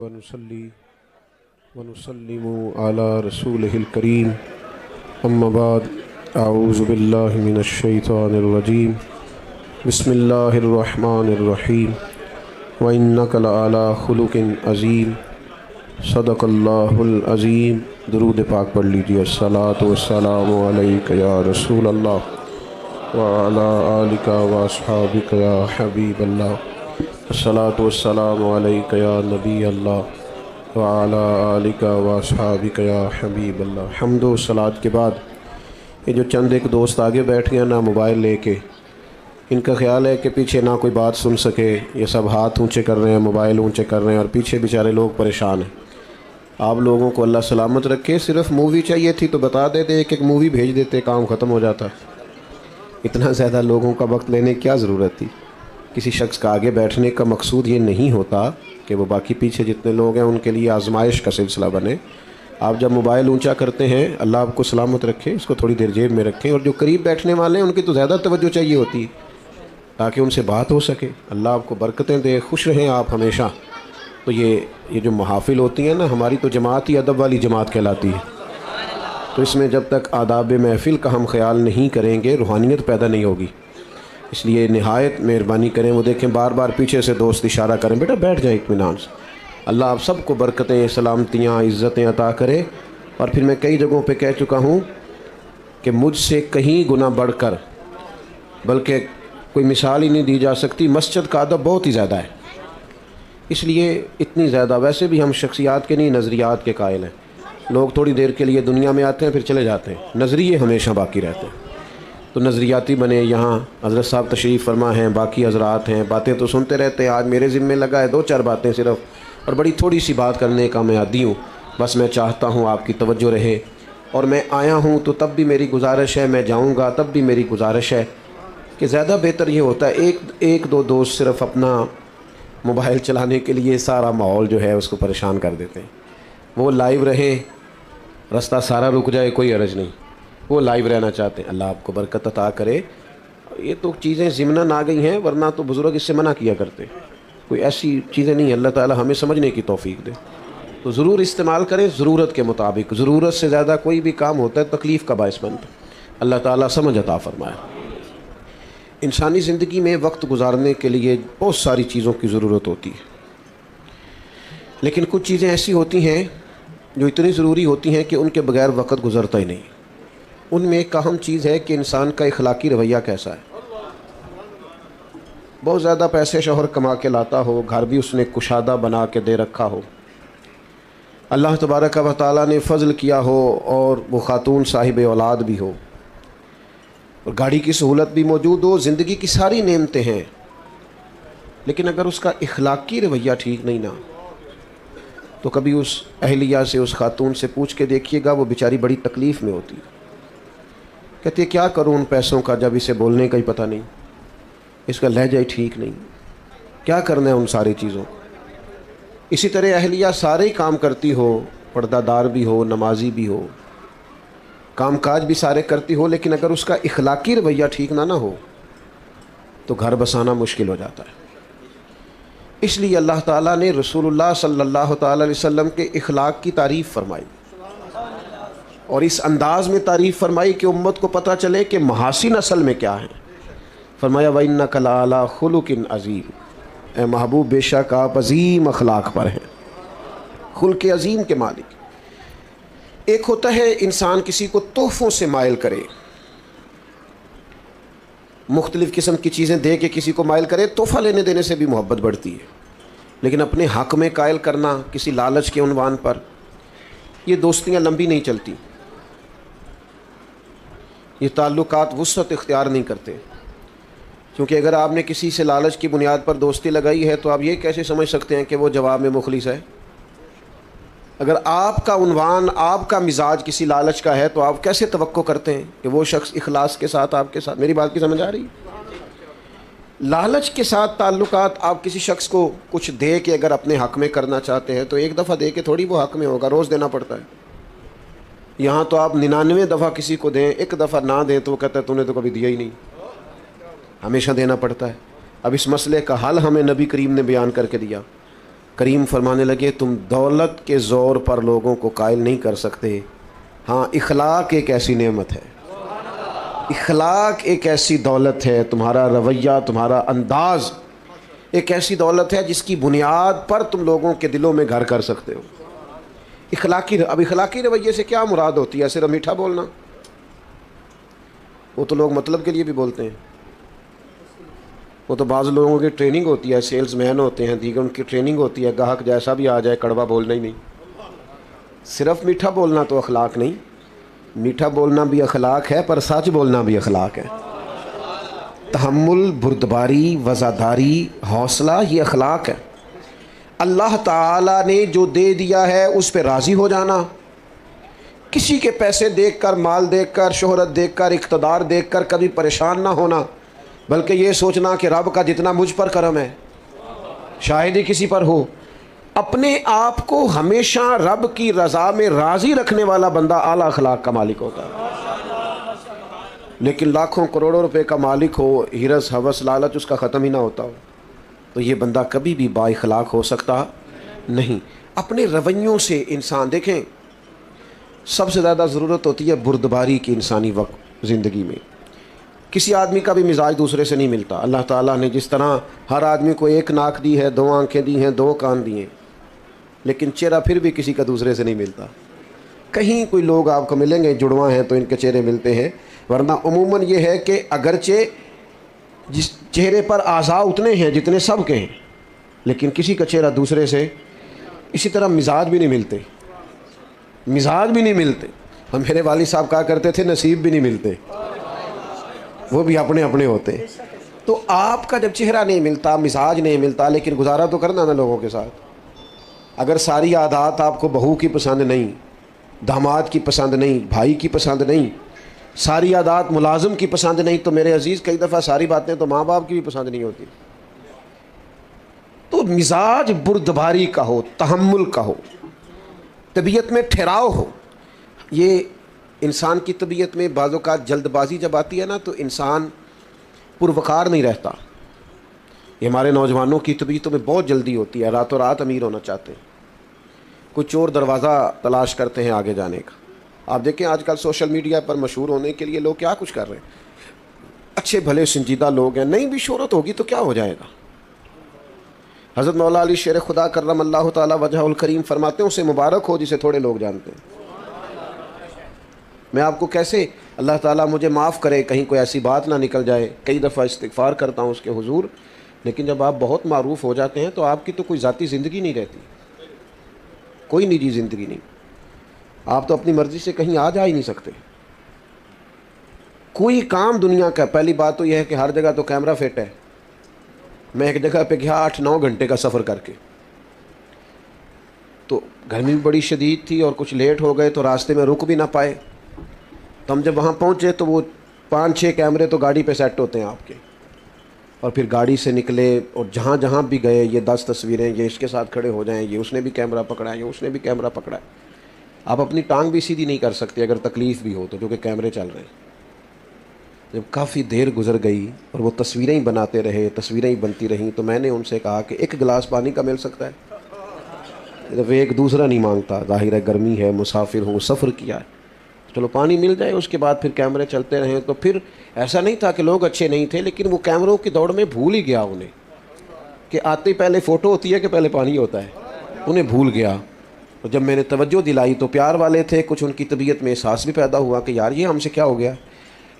ونصلي ونسلم على رسوله الكريم أما بعد أعوذ بالله من الشيطان الرجيم بسم الله الرحمن الرحيم وإنك لعلى خلق عظيم صدق الله العظيم درود پاک پڑھ لیجیے۔ الصلاۃ والسلام علیک یا رسول اللہ وعلی آلک واصحابک یا حبیب اللہ، الصلاۃ والسلام علیک یا نبی اللہ وعلی آلک واصحابک یا حبیب اللہ۔ حمد و صلاۃ کے بعد یہ جو چند ایک دوست آگے بیٹھ گئے نا موبائل لے کے، ان کا خیال ہے کہ پیچھے نہ کوئی بات سن سکے، یہ سب ہاتھ اونچے کر رہے ہیں، موبائل اونچے کر رہے ہیں اور پیچھے بیچارے لوگ پریشان ہیں۔ آپ لوگوں کو اللہ سلامت رکھے۔ صرف مووی چاہیے تھی تو بتا دیتے، ایک مووی بھیج دیتے، کام ختم ہو جاتا۔ اتنا زیادہ لوگوں کا وقت لینے کی کیا ضرورت تھی؟ کسی شخص کا آگے بیٹھنے کا مقصود یہ نہیں ہوتا کہ وہ باقی پیچھے جتنے لوگ ہیں ان کے لیے آزمائش کا سلسلہ بنے۔ آپ جب موبائل اونچا کرتے ہیں، اللہ آپ کو سلامت رکھے، اس کو تھوڑی دیر جیب میں رکھیں، اور جو قریب بیٹھنے والے ہیں ان کی تو زیادہ توجہ چاہیے ہوتی ہے تاکہ ان سے بات ہو سکے۔ اللہ آپ کو برکتیں دے، خوش رہیں آپ ہمیشہ۔ تو یہ جو محافل ہوتی ہیں نا، ہماری تو جماعت ہی ادب والی جماعت کہلاتی ہے، تو اس میں جب تک آداب محفل کا ہم خیال نہیں کریں گے روحانیت پیدا نہیں ہوگی۔ اس لیے نہایت مہربانی کریں۔ وہ دیکھیں بار بار پیچھے سے دوست اشارہ کریں، بیٹا بیٹھ جائیں اطمینان سے۔ اللہ آپ سب کو برکتیں، سلامتیاں، عزتیں عطا کرے۔ اور پھر میں کئی جگہوں پہ کہہ چکا ہوں کہ مجھ سے کہیں گنا بڑھ کر، بلکہ کوئی مثال ہی نہیں دی جا سکتی، مسجد کا ادب بہت ہی زیادہ ہے۔ اس لیے اتنی زیادہ، ویسے بھی ہم شخصیات کے نہیں نظریات کے قائل ہیں۔ لوگ تھوڑی دیر کے لیے دنیا میں آتے ہیں پھر چلے جاتے ہیں، نظریے ہمیشہ باقی رہتے ہیں۔ تو نظریاتی بنے۔ یہاں حضرت صاحب تشریف فرما ہیں، باقی حضرات ہیں، باتیں تو سنتے رہتے ہیں۔ آج میرے ذمے لگا ہے 2-4 باتیں صرف، اور بڑی تھوڑی سی بات کرنے کا میں عادی ہوں۔ بس میں چاہتا ہوں آپ کی توجہ رہے، اور میں آیا ہوں تو تب بھی میری گزارش ہے، میں جاؤں گا تب بھی میری گزارش ہے کہ زیادہ بہتر یہ ہوتا ہے ایک دو دوست صرف اپنا موبائل چلانے کے لیے سارا ماحول جو ہے اس کو پریشان کر دیتے ہیں۔ وہ لائیو رہیں، رستہ سارا رک جائے کوئی حرج نہیں، وہ لائیو رہنا چاہتے ہیں۔ اللہ آپ کو برکت عطا کرے۔ یہ تو چیزیں ضمناً آ گئی ہیں، ورنہ تو بزرگ اس سے منع کیا کرتے۔ کوئی ایسی چیزیں نہیں، اللہ تعالی ہمیں سمجھنے کی توفیق دے۔ تو ضرور استعمال کریں ضرورت کے مطابق۔ ضرورت سے زیادہ کوئی بھی کام ہوتا ہے تکلیف کا باعث بنتا ہے۔ اللہ تعالی سمجھ عطا فرمائے۔ انسانی زندگی میں وقت گزارنے کے لیے بہت ساری چیزوں کی ضرورت ہوتی ہے، لیکن کچھ چیزیں ایسی ہوتی ہیں جو اتنی ضروری ہوتی ہیں کہ ان کے بغیر وقت گزرتا ہی نہیں۔ ان میں ایک اہم چیز ہے کہ انسان کا اخلاقی رویہ کیسا ہے۔ بہت زیادہ پیسے شوہر کما کے لاتا ہو، گھر بھی اس نے کشادہ بنا کے دے رکھا ہو، اللہ تبارک و تعالیٰ نے فضل کیا ہو، اور وہ خاتون صاحب اولاد بھی ہو، اور گاڑی کی سہولت بھی موجود ہو، زندگی کی ساری نعمتیں ہیں، لیکن اگر اس کا اخلاقی رویہ ٹھیک نہیں نا، تو کبھی اس اہلیہ سے، اس خاتون سے پوچھ کے دیکھیے گا، وہ بیچاری بڑی تکلیف میں ہوتی ہے۔ کہتی ہے کیا کروں ان پیسوں کا جب اسے بولنے کا ہی پتہ نہیں، اس کا لہجہ ہی ٹھیک نہیں، کیا کرنا ہے ان ساری چیزوں۔ اسی طرح اہلیہ سارے ہی کام کرتی ہو، پردہ دار بھی ہو، نمازی بھی ہو، کام کاج بھی سارے کرتی ہو، لیکن اگر اس کا اخلاقی رویہ ٹھیک نہ ہو تو گھر بسانا مشکل ہو جاتا ہے۔ اس لیے اللہ تعالیٰ نے رسول اللہ صلی اللہ تعالیٰ علیہ وسلم کے اخلاق کی تعریف فرمائی، اور اس انداز میں تعریف فرمائی کہ امت کو پتہ چلے کہ محاسن اصل میں کیا ہیں۔ فرمایا وَإِنَّكَ لَعَلَىٰ خُلُقٍ عَظِيمٍ، اے محبوب بے شک آپ عظیم اخلاق پر ہیں، خلق عظیم کے مالک۔ ایک ہوتا ہے انسان کسی کو تحفوں سے مائل کرے، مختلف قسم کی چیزیں دے کے کسی کو مائل کرے، تحفہ لینے دینے سے بھی محبت بڑھتی ہے، لیکن اپنے حق میں قائل کرنا کسی لالچ کے عنوان پر، یہ دوستیاں لمبی نہیں چلتی، یہ تعلقات وسعت اختیار نہیں کرتے۔ کیونکہ اگر آپ نے کسی سے لالچ کی بنیاد پر دوستی لگائی ہے تو آپ یہ کیسے سمجھ سکتے ہیں کہ وہ جواب میں مخلص ہے؟ اگر آپ کا عنوان، آپ کا مزاج کسی لالچ کا ہے تو آپ کیسے توقع کرتے ہیں کہ وہ شخص اخلاص کے ساتھ آپ کے ساتھ؟ میری بات کی سمجھ آ رہی ہے؟ لالچ کے ساتھ تعلقات، آپ کسی شخص کو کچھ دے کے اگر اپنے حق میں کرنا چاہتے ہیں تو ایک دفعہ دے کے تھوڑی وہ حق میں ہوگا، روز دینا پڑتا ہے۔ یہاں تو آپ 99 دفعہ کسی کو دیں، ایک دفعہ نہ دیں تو وہ کہتا ہے تو نے تو کبھی دیا ہی نہیں، ہمیشہ دینا پڑتا ہے۔ اب اس مسئلے کا حل ہمیں نبی کریم نے بیان کر کے دیا۔ کریم فرمانے لگے تم دولت کے زور پر لوگوں کو قائل نہیں کر سکتے، ہاں اخلاق ایک ایسی نعمت ہے، اخلاق ایک ایسی دولت ہے، تمہارا رویہ، تمہارا انداز ایک ایسی دولت ہے جس کی بنیاد پر تم لوگوں کے دلوں میں گھر کر سکتے ہو۔ اب اخلاقی رویے سے کیا مراد ہوتی ہے؟ صرف میٹھا بولنا؟ وہ تو لوگ مطلب کے لیے بھی بولتے ہیں، وہ تو بعض لوگوں کی ٹریننگ ہوتی ہے، سیلز مین ہوتے ہیں، دیگر ان کی ٹریننگ ہوتی ہے، گاہک جیسا بھی آ جائے کڑوا بولنا ہی نہیں۔ صرف میٹھا بولنا تو اخلاق نہیں، میٹھا بولنا بھی اخلاق ہے، پر سچ بولنا بھی اخلاق ہے۔ تحمل، بردباری، وفاداری، حوصلہ، یہ اخلاق ہے۔ اللہ تعالیٰ نے جو دے دیا ہے اس پہ راضی ہو جانا، کسی کے پیسے دیکھ کر، مال دیکھ کر، شہرت دیکھ کر، اقتدار دیکھ کر کبھی پریشان نہ ہونا، بلکہ یہ سوچنا کہ رب کا جتنا مجھ پر کرم ہے شاید ہی کسی پر ہو۔ اپنے آپ کو ہمیشہ رب کی رضا میں راضی رکھنے والا بندہ اعلیٰ اخلاق کا مالک ہوتا ہے۔ لیکن لاکھوں کروڑوں روپے کا مالک ہو، ہرس ہوس لالچ اس کا ختم ہی نہ ہوتا ہو، تو یہ بندہ کبھی بھی با اخلاق ہو سکتا نہیں۔ اپنے رویوں سے انسان، دیکھیں سب سے زیادہ ضرورت ہوتی ہے بردباری کی انسانی وقت زندگی میں۔ کسی آدمی کا بھی مزاج دوسرے سے نہیں ملتا۔ اللہ تعالیٰ نے جس طرح ہر آدمی کو ایک ناک دی ہے، دو آنکھیں دی ہیں، دو کان دیے، لیکن چہرہ پھر بھی کسی کا دوسرے سے نہیں ملتا۔ کہیں کوئی لوگ آپ کو ملیں گے جڑواں ہیں تو ان کے چہرے ملتے ہیں، ورنہ عموماً یہ ہے کہ اگرچہ جس چہرے پر اعضاء اتنے ہیں جتنے سب کے ہیں، لیکن کسی کا چہرہ دوسرے سے، اسی طرح مزاج بھی نہیں ملتے، مزاج بھی نہیں ملتے۔ ہم میرے والد صاحب کہا کرتے تھے نصیب بھی نہیں ملتے، وہ بھی اپنے اپنے ہوتے۔ تو آپ کا جب چہرہ نہیں ملتا، مزاج نہیں ملتا، لیکن گزارا تو کرنا نا لوگوں کے ساتھ۔ اگر ساری عادات آپ کو بہو کی پسند نہیں، داماد کی پسند نہیں، بھائی کی پسند نہیں، ساری عادات ملازم کی پسند نہیں، تو میرے عزیز کئی دفعہ ساری باتیں تو ماں باپ کی بھی پسند نہیں ہوتی۔ تو مزاج بردباری کا ہو، تحمل کا ہو، طبیعت میں ٹھہراؤ ہو۔ یہ انسان کی طبیعت میں بعض اوقات جلد بازی جب آتی ہے نا تو انسان پروقار نہیں رہتا۔ یہ ہمارے نوجوانوں کی طبیعتوں میں بہت جلدی ہوتی ہے، راتوں رات امیر ہونا چاہتے ہیں، کوئی چور دروازہ تلاش کرتے ہیں آگے جانے کا۔ آپ دیکھیں آج کل سوشل میڈیا پر مشہور ہونے کے لیے لوگ کیا کچھ کر رہے ہیں، اچھے بھلے سنجیدہ لوگ ہیں، نہیں بھی شہرت ہوگی تو کیا ہو جائے گا۔ حضرت مولا علی شیر خدا کرم اللہ تعالی وجہ الکریم فرماتے ہیں اسے مبارک ہو جسے تھوڑے لوگ جانتے ہیں۔ میں آپ کو کیسے، اللہ تعالیٰ مجھے معاف کرے کہیں کوئی ایسی بات نہ نکل جائے، کئی دفعہ استغفار کرتا ہوں اس کے حضور، لیکن جب آپ بہت معروف ہو جاتے ہیں تو آپ کی تو کوئی ذاتی زندگی نہیں رہتی، کوئی نجی زندگی نہیں، آپ تو اپنی مرضی سے کہیں آ جا ہی نہیں سکتے، کوئی کام دنیا کا۔ پہلی بات تو یہ ہے کہ ہر جگہ تو کیمرہ فٹ ہے۔ میں ایک جگہ پہ گیا 8-9 گھنٹے کا سفر کر کے، تو گرمی بھی بڑی شدید تھی اور کچھ لیٹ ہو گئے تو راستے میں رک بھی نہ پائے، تو ہم جب وہاں پہنچے تو وہ 5-6 کیمرے تو گاڑی پہ سیٹ ہوتے ہیں آپ کے، اور پھر گاڑی سے نکلے اور جہاں جہاں بھی گئے یہ 10 تصویریں، یہ اس کے ساتھ کھڑے ہو جائیں، یہ اس نے بھی کیمرہ پکڑا ہے، یہ اس نے بھی کیمرہ پکڑا ہے۔ آپ اپنی ٹانگ بھی سیدھی نہیں کر سکتے اگر تکلیف بھی ہو تو، جو کہ کیمرے چل رہے ہیں۔ جب کافی دیر گزر گئی اور وہ تصویریں ہی بناتے رہے، تصویریں ہی بنتی رہیں، تو میں نے ان سے کہا کہ ایک گلاس پانی کا مل سکتا ہے؟ جب ایک دوسرا نہیں مانگتا، ظاہر ہے گرمی ہے، مسافر ہوں، سفر کیا ہے، چلو پانی مل جائے، اس کے بعد پھر کیمرے چلتے رہیں۔ تو پھر ایسا نہیں تھا کہ لوگ اچھے نہیں تھے، لیکن وہ کیمروں کی دوڑ میں بھول ہی گیا انہیں کہ آتے پہلے فوٹو ہوتی ہے کہ پہلے پانی ہوتا ہے، انہیں بھول گیا۔ اور جب میں نے توجہ دلائی تو پیار والے تھے، کچھ ان کی طبیعت میں احساس بھی پیدا ہوا کہ یار یہ ہم سے کیا ہو گیا۔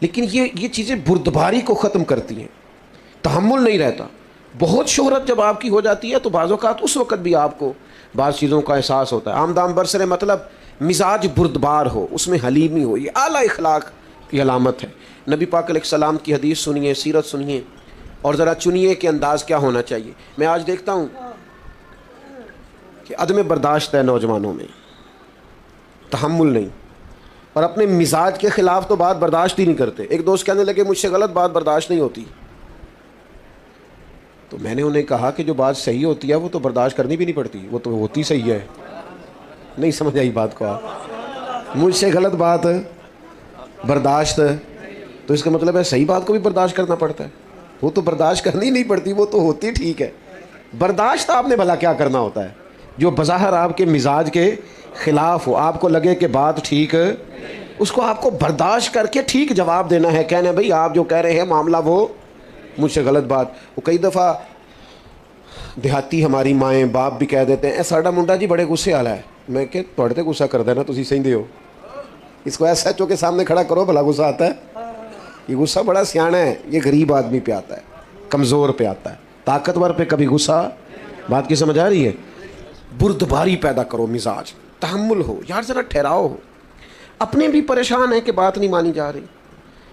لیکن یہ چیزیں بردباری کو ختم کرتی ہیں، تحمل نہیں رہتا۔ بہت شہرت جب آپ کی ہو جاتی ہے تو بعض اوقات اس وقت بھی آپ کو بعض چیزوں کا احساس ہوتا ہے۔ عام دام برسر مطلب مزاج بردبار ہو، اس میں حلیمی ہو، یہ اعلیٰ اخلاق کی علامت ہے۔ نبی پاک علیہ السلام کی حدیث سنیے، سیرت سنیے، اور ذرا چنیے کہ انداز کیا ہونا چاہیے۔ میں آج دیکھتا ہوں کہ عدم برداشت ہے نوجوانوں میں، تحمل نہیں، اور اپنے مزاج کے خلاف تو بات برداشت ہی نہیں کرتے۔ ایک دوست کہنے لگے مجھ سے غلط بات برداشت نہیں ہوتی، تو میں نے انہیں کہا کہ جو بات صحیح ہوتی ہے وہ تو برداشت کرنی بھی نہیں پڑتی، وہ تو ہوتی صحیح ہے۔ نہیں سمجھ آئی بات کو آپ؟ مجھ سے غلط بات برداشت، تو اس کا مطلب ہے صحیح بات کو بھی برداشت کرنا پڑتا ہے؟ وہ تو برداشت کرنی نہیں پڑتی، وہ تو ہوتی ٹھیک ہے۔ برداشت آپ نے بھلا کیا کرنا ہوتا ہے؟ جو بظاہر آپ کے مزاج کے خلاف ہو، آپ کو لگے کہ بات ٹھیک ہے، اس کو آپ کو برداشت کر کے ٹھیک جواب دینا ہے، کہنا بھئی آپ جو کہہ رہے ہیں معاملہ وہ مجھ سے غلط بات۔ وہ کئی دفعہ دیہاتی ہماری مائیں باپ بھی کہہ دیتے ہیں اے ساڈا منڈا جی بڑے غصے والا ہے، میں کہ تھوڑے تے غصہ کر دینا تسی سہندے ہو، اس کو ایس ایچ او کے سامنے کھڑا کرو بھلا غصہ آتا ہے؟ یہ غصہ بڑا سیاںا ہے، یہ غریب آدمی پہ آتا ہے، کمزور پہ آتا ہے، طاقتور پہ کبھی غصہ، بات کی سمجھ آ رہی ہے؟ بردباری پیدا کرو، مزاج تحمل ہو، یار ذرا ٹھہراؤ ہو۔ اپنے بھی پریشان ہیں کہ بات نہیں مانی جا رہی،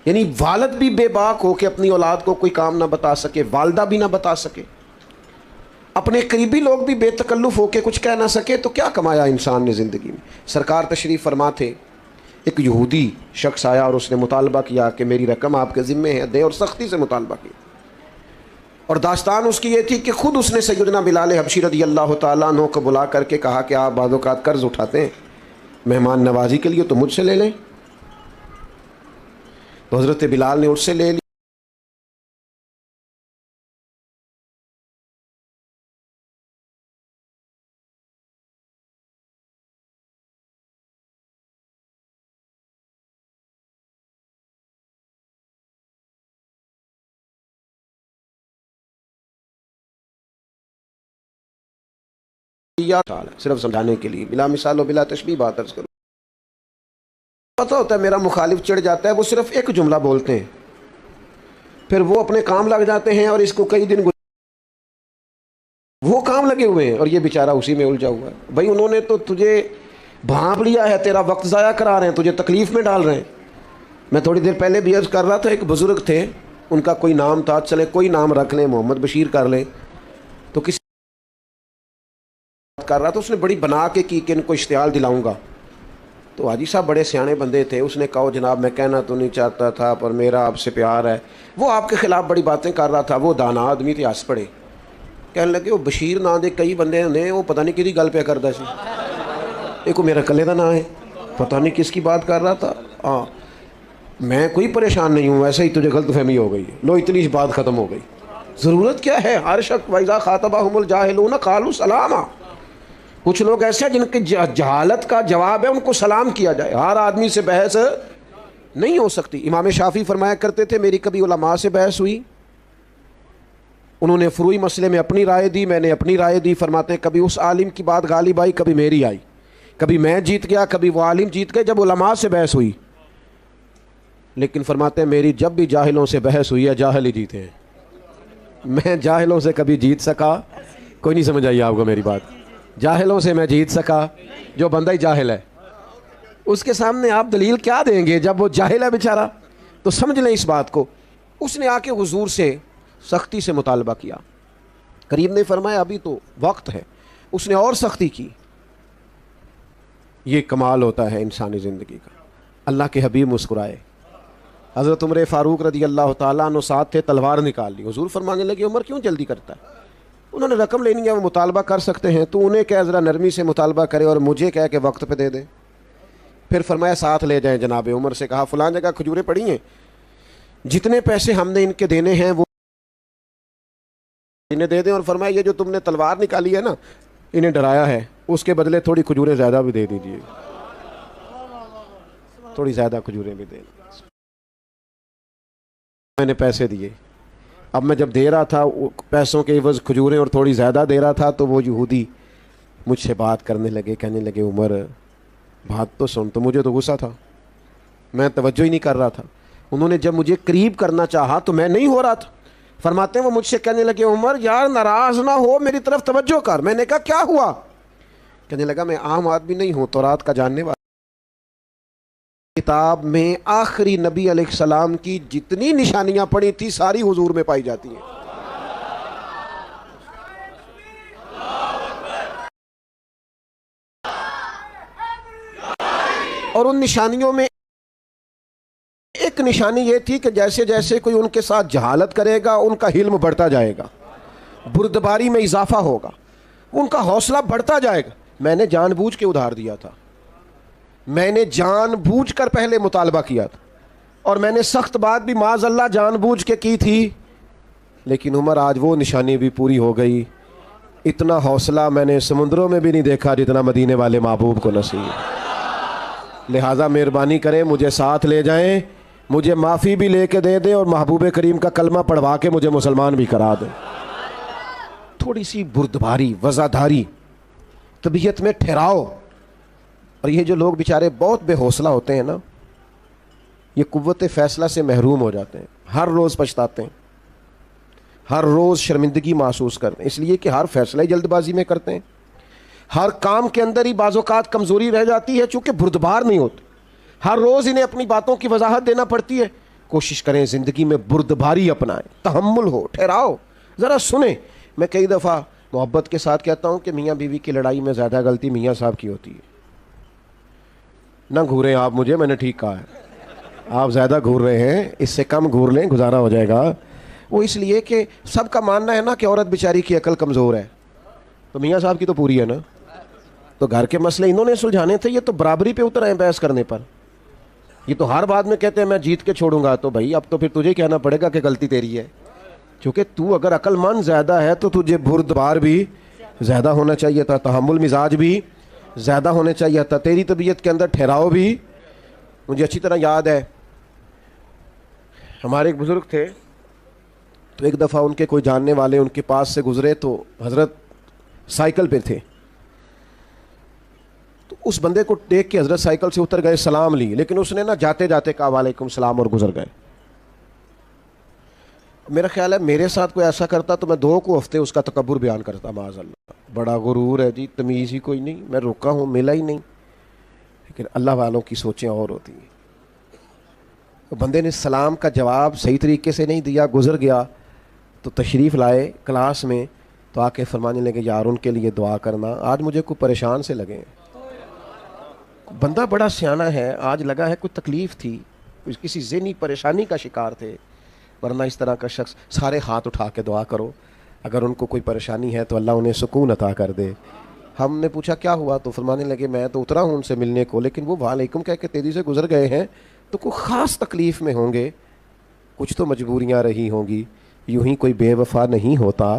یعنی والد بھی بے باک ہو کہ اپنی اولاد کو کوئی کام نہ بتا سکے، والدہ بھی نہ بتا سکے، اپنے قریبی لوگ بھی بے تکلف ہو کے کچھ کہہ نہ سکے، تو کیا کمایا انسان نے زندگی میں؟ سرکار تشریف فرما تھے، ایک یہودی شخص آیا اور اس نے مطالبہ کیا کہ میری رقم آپ کے ذمے ہے، دے، اور سختی سے مطالبہ کیا، اور داستان اس کی یہ تھی کہ خود اس نے سیدنا بلال حبشی رضی اللہ تعالیٰ عنہ کو بلا کر کے کہا کہ آپ بعض اوقات قرض اٹھاتے ہیں مہمان نوازی کے لیے تو مجھ سے لے لیں، تو حضرت بلال نے اس سے لے لی۔ صرف سمجھانے کے لیے، بلا مثال و بلا تشبیہ بات عرض کروں، پتہ ہوتا ہے میرا مخالف چڑھ جاتا ہے، وہ صرف ایک جملہ بولتے ہیں، پھر وہ اپنے کام لگ جاتے ہیں اور اس کو کئی دن وہ کام لگے ہوئے ہیں اور یہ بیچارہ اسی میں الجھا ہوا ہے۔ بھائی انہوں نے تو تجھے بھانپ لیا ہے، تیرا وقت ضائع کرا رہے ہیں، تجھے تکلیف میں ڈال رہے ہیں۔ میں تھوڑی دیر پہلے بھی عرض کر رہا تھا، ایک بزرگ تھے، ان کا کوئی نام تھا، چلے کوئی نام رکھ لیں، محمد بشیر کر لیں، تو کسی کر رہا تھا، اس نے بڑی بنا کے کی کہ ان کو اشتعال دلاؤں گا، تو حاجی صاحب بڑے سیانے بندے تھے، اس نے کہا جناب میں کہنا تو نہیں چاہتا تھا پر میرا آپ سے پیار ہے، وہ آپ کے خلاف بڑی باتیں کر رہا تھا، وہ دانا آدمی تھے، ہنس پڑے، کہنے لگے وہ بشیر نام دے کئی بندے نے، وہ پتہ نہیں کسی گل پہ کردا سی، ایک میرا کلے دا نام ہے، پتہ نہیں کس کی بات کر رہا تھا، ہاں میں کوئی پریشان نہیں ہوں، ویسے ہی تجھے غلط فہمی ہو گئی، لو اتنی سی بات ختم ہو گئی۔ ضرورت کیا ہے؟ ہر شخص وَإِذَا خَاطَبَهُمُ الْجَاهِلُونَ قَالُوا سَلَامًا، کچھ لوگ ایسے ہیں جن کی جہالت کا جواب ہے ان کو سلام کیا جائے، ہر آدمی سے بحث نہیں ہو سکتی۔ امام شافعی فرمایا کرتے تھے میری کبھی علماء سے بحث ہوئی، انہوں نے فروعی مسئلے میں اپنی رائے دی، میں نے اپنی رائے دی، فرماتے ہیں کبھی اس عالم کی بات غالب آئی، کبھی میری آئی، کبھی میں جیت گیا، کبھی وہ عالم جیت گئے جب علماء سے بحث ہوئی، لیکن فرماتے ہیں میری جب بھی جاہلوں سے بحث ہوئی ہے جاہل ہی جیتے ہیں، میں جاہلوں سے کبھی جیت سکا، کوئی نہیں سمجھ آئی آپ کو میری بات، جاہلوں سے میں جیت سکا، جو بندہ ہی جاہل ہے اس کے سامنے آپ دلیل کیا دیں گے جب وہ جاہل ہے بیچارہ؟ تو سمجھ لیں اس بات کو۔ اس نے آ کے حضور سے سختی سے مطالبہ کیا، کریم نے فرمایا ابھی تو وقت ہے، اس نے اور سختی کی۔ یہ کمال ہوتا ہے انسانی زندگی کا۔ اللہ کے حبیب مسکرائے، حضرت عمر فاروق رضی اللہ تعالیٰ عنہ ساتھ تھے، تلوار نکال لی، حضور فرمانے لگے عمر کیوں جلدی کرتا ہے؟ انہوں نے رقم لینی ہے، وہ مطالبہ کر سکتے ہیں، تو انہیں کہہ ذرا نرمی سے مطالبہ کرے اور مجھے کہہ کہ وقت پہ دے دیں۔ پھر فرمایا ساتھ لے جائیں جناب عمر سے، کہا فلاں جگہ کھجوریں پڑی ہیں، جتنے پیسے ہم نے ان کے دینے ہیں وہ انہیں دے دیں، اور فرمایا یہ جو تم نے تلوار نکالی ہے نا، انہیں ڈرایا ہے، اس کے بدلے تھوڑی کھجوریں زیادہ بھی دے دیجیے، تھوڑی زیادہ کھجوریں بھی دیں۔ میں نے پیسے دیے، اب میں جب دے رہا تھا پیسوں کے عوض کھجوریں اور تھوڑی زیادہ دے رہا تھا، تو وہ یہودی مجھ سے بات کرنے لگے، کہنے لگے عمر بات تو سن، تو مجھے تو غصہ تھا، میں توجہ ہی نہیں کر رہا تھا، انہوں نے جب مجھے قریب کرنا چاہا تو میں نہیں ہو رہا تھا، فرماتے ہیں وہ مجھ سے کہنے لگے عمر یار ناراض نہ ہو، میری طرف توجہ کر۔ میں نے کہا کیا ہوا؟ کہنے لگا میں عام آدمی نہیں ہوں، تورات کا جاننے والا، کتاب میں آخری نبی علیہ السلام کی جتنی نشانیاں پڑی تھی ساری حضور میں پائی جاتی ہیں، اور ان نشانیوں میں ایک نشانی یہ تھی کہ جیسے جیسے کوئی ان کے ساتھ جہالت کرے گا ان کا حلم بڑھتا جائے گا، بردباری میں اضافہ ہوگا، ان کا حوصلہ بڑھتا جائے گا۔ میں نے جان بوجھ کے ادھار دیا تھا، میں نے جان بوجھ کر پہلے مطالبہ کیا تھا، اور میں نے سخت بات بھی معاذ اللہ جان بوجھ کے کی تھی، لیکن عمر آج وہ نشانی بھی پوری ہو گئی، اتنا حوصلہ میں نے سمندروں میں بھی نہیں دیکھا جتنا مدینے والے محبوب کو نصیب. لہٰذا مہربانی کریں مجھے ساتھ لے جائیں, مجھے معافی بھی لے کے دے دیں اور محبوب کریم کا کلمہ پڑھوا کے مجھے مسلمان بھی کرا دیں. تھوڑی سی بردباری, وزاداری, طبیعت میں ٹھہراؤ. اور یہ جو لوگ بیچارے بہت بے حوصلہ ہوتے ہیں نا, یہ قوت فیصلہ سے محروم ہو جاتے ہیں. ہر روز پچھتاتے ہیں, ہر روز شرمندگی محسوس کرتے ہیں, اس لیے کہ ہر فیصلہ ہی جلد بازی میں کرتے ہیں. ہر کام کے اندر ہی بعض اوقات کمزوری رہ جاتی ہے چونکہ بردبار نہیں ہوتے. ہر روز انہیں اپنی باتوں کی وضاحت دینا پڑتی ہے. کوشش کریں زندگی میں بردباری اپنائیں, تحمل ہو, ٹھہراؤ, ذرا سنیں. میں کئی دفعہ محبت کے ساتھ کہتا ہوں کہ میاں بیوی کی لڑائی میں زیادہ غلطی میاں صاحب کی ہوتی ہے. نہ گھوریں آپ مجھے, میں نے ٹھیک کہا ہے, آپ زیادہ گھور رہے ہیں, اس سے کم گھور لیں, گزارا ہو جائے گا. وہ اس لیے کہ سب کا ماننا ہے نا کہ عورت بیچاری کی عقل کمزور ہے, تو میاں صاحب کی تو پوری ہے نا. تو گھر کے مسئلے انہوں نے سلجھانے تھے, یہ تو برابری پہ اتر آئے بحث کرنے پر. یہ تو ہر بات میں کہتے ہیں میں جیت کے چھوڑوں گا. تو بھائی اب تو پھر تجھے کہنا پڑے گا کہ غلطی تیری ہے, کیونکہ تو اگر عقل مند زیادہ ہے تو تجھے بردبار بھی زیادہ ہونا چاہیے تھا, تحمل مزاج بھی زیادہ ہونے چاہیے تھا, تیری طبیعت کے اندر ٹھہراؤ بھی. مجھے اچھی طرح یاد ہے ہمارے ایک بزرگ تھے, تو ایک دفعہ ان کے کوئی جاننے والے ان کے پاس سے گزرے, تو حضرت سائیکل پہ تھے. تو اس بندے کو دیکھ کے حضرت سائیکل سے اتر گئے, سلام لی, لیکن اس نے نا جاتے جاتے کہا وعلیکم السلام اور گزر گئے. میرا خیال ہے میرے ساتھ کوئی ایسا کرتا تو میں 2 کو ہفتے اس کا تکبر بیان کرتا, معاذ اللہ, بڑا غرور ہے جی, تمیز ہی کوئی نہیں, میں روکا ہوں, ملا ہی نہیں. لیکن اللہ والوں کی سوچیں اور ہوتی ہیں. بندے نے سلام کا جواب صحیح طریقے سے نہیں دیا, گزر گیا. تو تشریف لائے کلاس میں, تو آ کے فرمانے لگے یار ان کے لیے دعا کرنا, آج مجھے کوئی پریشان سے لگے. بندہ بڑا سیانا ہے, آج لگا ہے کوئی تکلیف تھی, کسی ذہنی پریشانی کا شکار تھے. ورنہ اس طرح کا شخص سارے ہاتھ اٹھا کے دعا کرو, اگر ان کو کوئی پریشانی ہے تو اللہ انہیں سکون عطا کر دے. ہم نے پوچھا کیا ہوا, تو فرمانے لگے میں تو اترا ہوں ان سے ملنے کو, لیکن وہ وعلیکم کہہ کے تیزی سے گزر گئے ہیں, تو کوئی خاص تکلیف میں ہوں گے, کچھ تو مجبوریاں رہی ہوں گی, یوں ہی کوئی بے وفا نہیں ہوتا,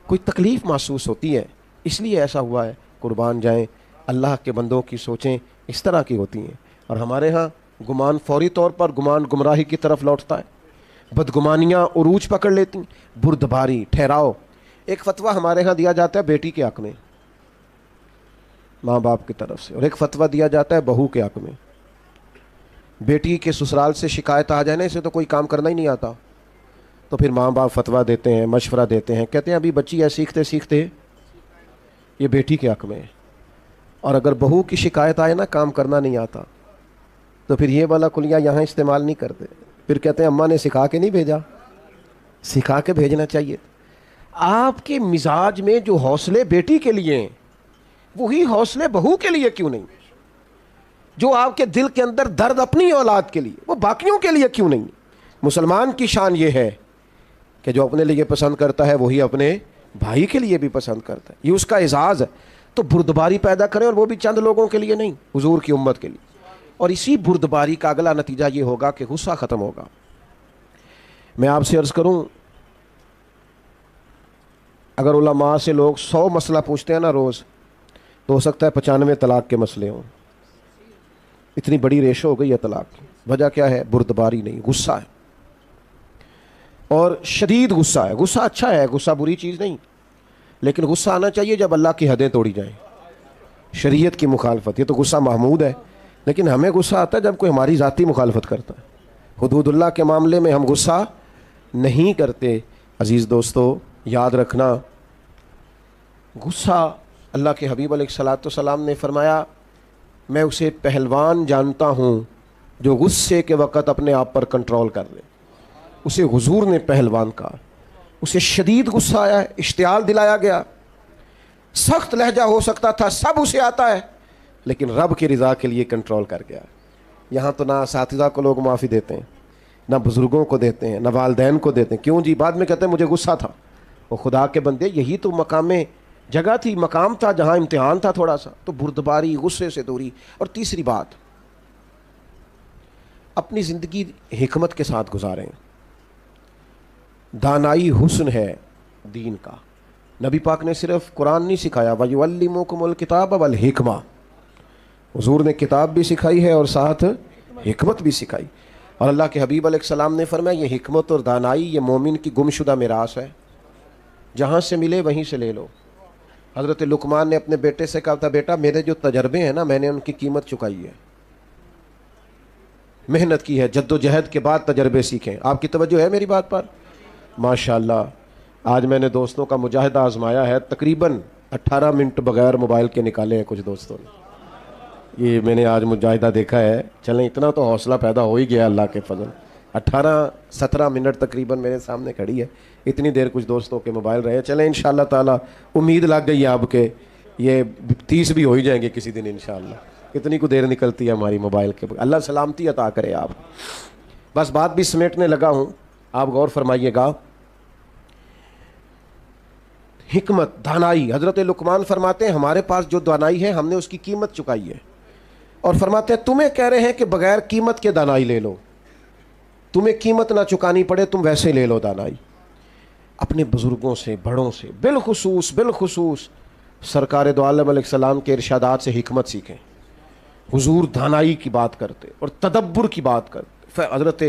کوئی تکلیف محسوس ہوتی ہے, اس لیے ایسا ہوا ہے. قربان جائیں, اللہ کے بندوں کی سوچیں اس طرح کی ہوتی ہیں. اور ہمارے ہاں گمان فوری طور پر گمان گمراہی کی طرف لوٹتا ہے, بدگمانیاں عروج پکڑ لیتی. بردباری, ٹھہراؤ. ایک فتویٰ ہمارے ہاں دیا جاتا ہے بیٹی کے حق میں ماں باپ کی طرف سے, اور ایک فتویٰ دیا جاتا ہے بہو کے حق میں. بیٹی کے سسرال سے شکایت آ جانے سے تو کوئی کام کرنا ہی نہیں آتا, تو پھر ماں باپ فتویٰ دیتے ہیں, مشورہ دیتے ہیں, کہتے ہیں ابھی بچی ہے, سیکھتے سیکھتے یہ بیٹی کے حق میں. اور اگر بہو کی شکایت آئے نا کام کرنا نہیں آتا, تو پھر یہ والا کلیہ یہاں استعمال نہیں کرتے, پھر کہتے ہیں اماں نے سکھا کے نہیں بھیجا. سکھا کے بھیجنا چاہیے. آپ کے مزاج میں جو حوصلے بیٹی کے لیے ہیں وہی حوصلے بہو کے لیے کیوں نہیں؟ جو آپ کے دل کے اندر درد اپنی اولاد کے لیے وہ باقیوں کے لیے کیوں نہیں؟ مسلمان کی شان یہ ہے کہ جو اپنے لیے پسند کرتا ہے وہی اپنے بھائی کے لیے بھی پسند کرتا ہے, یہ اس کا اعزاز ہے. تو بردباری پیدا کریں, اور وہ بھی چند لوگوں کے لیے نہیں, حضور کی امت کے لیے. اور اسی بردباری کا اگلا نتیجہ یہ ہوگا کہ غصہ ختم ہوگا. میں آپ سے عرض کروں, اگر علماء سے لوگ 100 مسئلہ پوچھتے ہیں نا روز, تو ہو سکتا ہے 95 طلاق کے مسئلے ہوں. اتنی بڑی ریشو ہو گئی ہے طلاق کی. وجہ کیا ہے؟ بردباری نہیں, غصہ ہے, اور شدید غصہ ہے. غصہ اچھا ہے, غصہ بری چیز نہیں, لیکن غصہ آنا چاہیے جب اللہ کی حدیں توڑی جائیں, شریعت کی مخالفت. یہ تو غصہ محمود ہے, لیکن ہمیں غصہ آتا ہے جب کوئی ہماری ذاتی مخالفت کرتا ہے. حدود اللہ کے معاملے میں ہم غصہ نہیں کرتے. عزیز دوستو, یاد رکھنا, غصہ, اللہ کے حبیب علیہ الصلاۃ والسلام نے فرمایا میں اسے پہلوان جانتا ہوں جو غصے کے وقت اپنے آپ پر کنٹرول کر لے. اسے حضور نے پہلوان کہا. اسے شدید غصہ آیا ہے, اشتعال دلایا گیا, سخت لہجہ ہو سکتا تھا, سب اسے آتا ہے, لیکن رب کی رضا کے لیے کنٹرول کر گیا. یہاں تو نہ اساتذہ کو لوگ معافی دیتے ہیں, نہ بزرگوں کو دیتے ہیں, نہ والدین کو دیتے ہیں. کیوں جی؟ بعد میں کہتے ہیں مجھے غصہ تھا. وہ خدا کے بندے, یہی تو مقام جگہ تھی, مقام تھا جہاں امتحان تھا تھوڑا سا. تو بردباری, غصے سے دوری. اور تیسری بات, اپنی زندگی حکمت کے ساتھ گزاریں. دانائی حسن ہے دین کا, نبی پاک نے صرف قرآن نہیں سکھایا، وَيُعَلِّمُكُمُ الْكِتَابَ وَالْحِکْمَةَ، حضور نے کتاب بھی سکھائی ہے اور ساتھ حکمت بھی سکھائی. اور اللہ کے حبیب علیہ السلام نے فرمایا یہ حکمت اور دانائی یہ مومن کی گمشدہ میراث ہے، جہاں سے ملے وہیں سے لے لو. حضرت لقمان نے اپنے بیٹے سے کہا تھا بیٹا میرے جو تجربے ہیں نا میں نے ان کی قیمت چکائی ہے، محنت کی ہے، جد و جہد کے بعد تجربے سیکھیں. آپ کی توجہ ہے میری بات پر؟ ماشاءاللہ آج میں نے دوستوں کا مجاہدہ آزمایا ہے، تقریباً 18 منٹ بغیر موبائل کے نکالے ہیں کچھ دوستوں نے. یہ میں نے آج مجاہدہ دیکھا ہے. چلیں اتنا تو حوصلہ پیدا ہو ہی گیا اللہ کے فضل. 18-17 منٹ تقریباً میرے سامنے کھڑی ہے، اتنی دیر کچھ دوستوں کے موبائل رہے. چلیں انشاءاللہ تعالی امید لگ گئی ہے آپ کے یہ 30 بھی ہو ہی جائیں گے کسی دن انشاءاللہ. اتنی کو دیر نکلتی ہے ہماری موبائل کے. اللہ سلامتی عطا کرے. آپ بس بات بھی سمیٹنے لگا ہوں، آپ غور فرمائیے گا. حکمت، دانائی، حضرت لقمان فرماتے ہیں ہمارے پاس جو دانائی ہے ہم نے اس کی قیمت چکائی ہے. اور فرماتے ہیں تمہیں کہہ رہے ہیں کہ بغیر قیمت کے دانائی لے لو، تمہیں قیمت نہ چکانی پڑے تم ویسے لے لو دانائی. اپنے بزرگوں سے، بڑوں سے، بالخصوص سرکار دو عالم علیہ السلام کے ارشادات سے حکمت سیکھیں. حضور دانائی کی بات کرتے اور تدبر کی بات کرتے. حضرت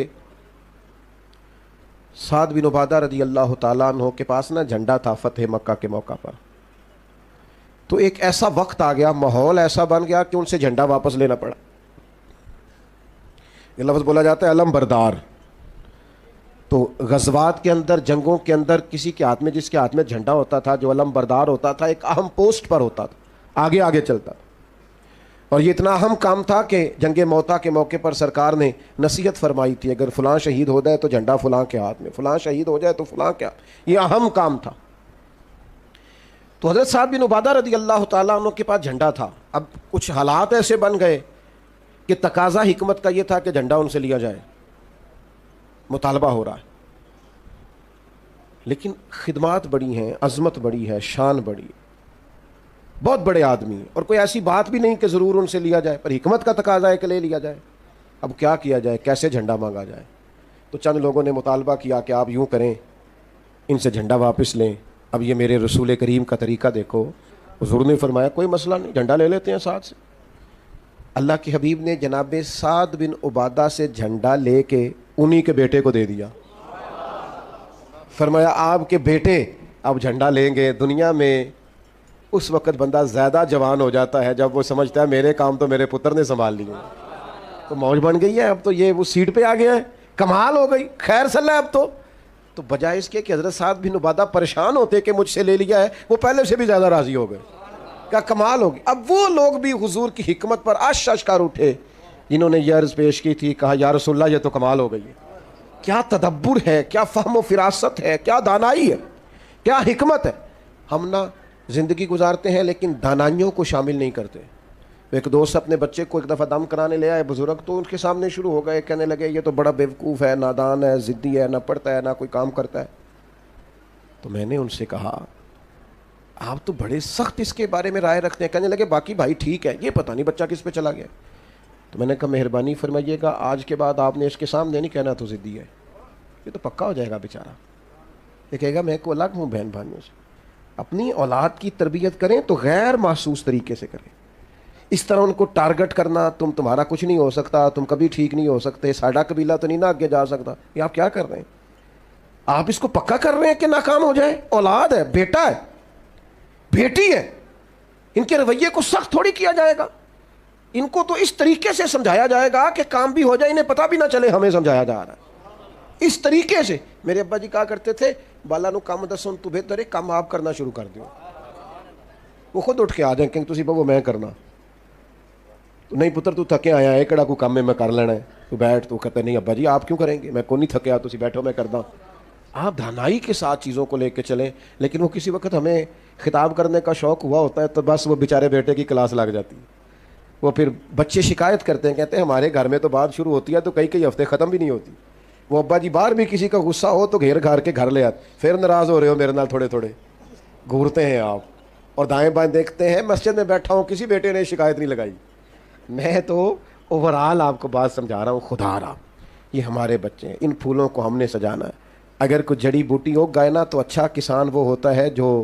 سعد بن عبادہ رضی اللہ تعالیٰ عنہ کے پاس نا جھنڈا تھا فتح مکہ کے موقع پر. تو ایک ایسا وقت آ گیا، ماحول ایسا بن گیا کہ ان سے جھنڈا واپس لینا پڑا. یہ لفظ بولا جاتا ہے علم بردار. تو غزوات کے اندر، جنگوں کے اندر کسی کے ہاتھ میں، جس کے ہاتھ میں جھنڈا ہوتا تھا، جو علم بردار ہوتا تھا، ایک اہم پوسٹ پر ہوتا تھا، آگے آگے چلتا تھا. اور یہ اتنا اہم کام تھا کہ جنگ موتا کے موقع پر سرکار نے نصیحت فرمائی تھی اگر فلاں شہید ہو جائے تو جھنڈا فلاں کے ہاتھ میں، فلاں شہید ہو جائے تو فلاں کیا. یہ اہم کام تھا. تو حضرت سعد بن عبادہ رضی اللہ تعالیٰ عنہ کے پاس جھنڈا تھا. اب کچھ حالات ایسے بن گئے کہ تقاضا حکمت کا یہ تھا کہ جھنڈا ان سے لیا جائے، مطالبہ ہو رہا ہے. لیکن خدمات بڑی ہیں، عظمت بڑی ہے، شان بڑی ہے، بہت بڑے آدمی ہیں، اور کوئی ایسی بات بھی نہیں کہ ضرور ان سے لیا جائے، پر حکمت کا تقاضا ہے کہ لے لیا جائے. اب کیا کیا جائے، کیسے جھنڈا مانگا جائے؟ تو چند لوگوں نے مطالبہ کیا کہ آپ یوں کریں، ان سے جھنڈا واپس لیں. اب یہ میرے رسول کریم کا طریقہ دیکھو. حضور نے فرمایا کوئی مسئلہ نہیں، جھنڈا لے لیتے ہیں ساتھ سے. اللہ کے حبیب نے جناب سعد بن عبادہ سے جھنڈا لے کے انہی کے بیٹے کو دے دیا. فرمایا آپ کے بیٹے اب جھنڈا لیں گے. دنیا میں اس وقت بندہ زیادہ جوان ہو جاتا ہے جب وہ سمجھتا ہے میرے کام تو میرے پتر نے سنبھال لیے. تو موج بن گئی ہے، اب تو یہ وہ سیٹ پہ آ گیا ہے، کمال ہو گئی، خیر صلی. اب تو بجائے اس کے کہ حضرت سعد بن عبادہ پریشان ہوتے کہ مجھ سے لے لیا ہے، وہ پہلے سے بھی زیادہ راضی ہو گئے. کیا کمال ہوگی. اب وہ لوگ بھی حضور کی حکمت پر عش کر اٹھے جنہوں نے یہ عرض پیش کی تھی، کہا یا رسول اللہ یہ تو کمال ہو گئی ہے. کیا تدبر ہے، کیا فہم و فراست ہے، کیا دانائی ہے، کیا حکمت ہے. ہم نہ زندگی گزارتے ہیں لیکن دانائیوں کو شامل نہیں کرتے. ایک دوست اپنے بچے کو ایک دفعہ دم کرانے لے آئے بزرگ، تو ان کے سامنے شروع ہو گئے، کہنے لگے یہ تو بڑا بیوقوف ہے، نادان ہے، ضدی ہے، نہ پڑھتا ہے نہ کوئی کام کرتا ہے. تو میں نے ان سے کہا آپ تو بڑے سخت اس کے بارے میں رائے رکھتے ہیں. کہنے لگے باقی بھائی ٹھیک ہے، یہ پتہ نہیں بچہ کس پہ چلا گیا. تو میں نے کہا مہربانی فرمائیے گا آج کے بعد آپ نے اس کے سامنے نہیں کہنا تو ضدی ہے، یہ تو پکا ہو جائے گا بیچارہ. یہ کہے گا میں کو الگ ہوں بہن بھائیوں سے. اپنی اولاد کی تربیت کریں تو غیر محسوس طریقے سے کریں. اس طرح ان کو ٹارگٹ کرنا تمہارا کچھ نہیں ہو سکتا، تم کبھی ٹھیک نہیں ہو سکتے، ساڈا قبیلہ تو نہیں نہ آگے جا سکتا. یہ آپ کیا کر رہے ہیں؟ آپ اس کو پکا کر رہے ہیں کہ ناکام ہو جائے. اولاد ہے، بیٹا ہے، بیٹی ہے، ان کے رویے کو سخت تھوڑی کیا جائے گا. ان کو تو اس طریقے سے سمجھایا جائے گا کہ کام بھی ہو جائے، انہیں پتہ بھی نہ چلے ہمیں سمجھایا جا رہا ہے. اس طریقے سے میرے ابا جی کہا کرتے تھے بالا نو کام دسو تو بہتر ہے کام آپ کرنا شروع کر دیو. وہ خود اٹھ کے آ جائیں کہ تسی بابو میں کرنا. تو نہیں پتر تو تھکے آیا ہے کہڑا کوئی کام میں کر لینا ہے، تو بیٹھ. تو کہتے نہیں ابا جی آپ کیوں کریں گے، میں کو نہیں تھکیا، تسی بیٹھو میں کردا. آپ دھانائی کے ساتھ چیزوں کو لے کے چلیں. لیکن وہ کسی وقت ہمیں خطاب کرنے کا شوق ہوا ہوتا ہے تو بس وہ بیچارے بیٹے کی کلاس لگ جاتی ہے. وہ پھر بچے شکایت کرتے ہیں، کہتے ہیں ہمارے گھر میں تو بات شروع ہوتی ہے تو کئی ہفتے ختم بھی نہیں ہوتی. وہ ابا جی باہر بھی کسی کا غصہ ہو تو گھیر گھار کے گھر لے آتے، پھر ناراض ہو رہے ہو میرے نال، تھوڑے تھوڑے گھورتے ہیں آپ اور دائیں بائیں دیکھتے ہیں. مسجد میں بیٹھا ہوں کسی بیٹے نے شکایت نہیں لگائی. میں تو اوورآل آپ کو بات سمجھا رہا ہوں. خدا را یہ ہمارے بچے ہیں، ان پھولوں کو ہم نے سجانا ہے. اگر کوئی جڑی بوٹی ہو گائے نا تو اچھا کسان وہ ہوتا ہے جو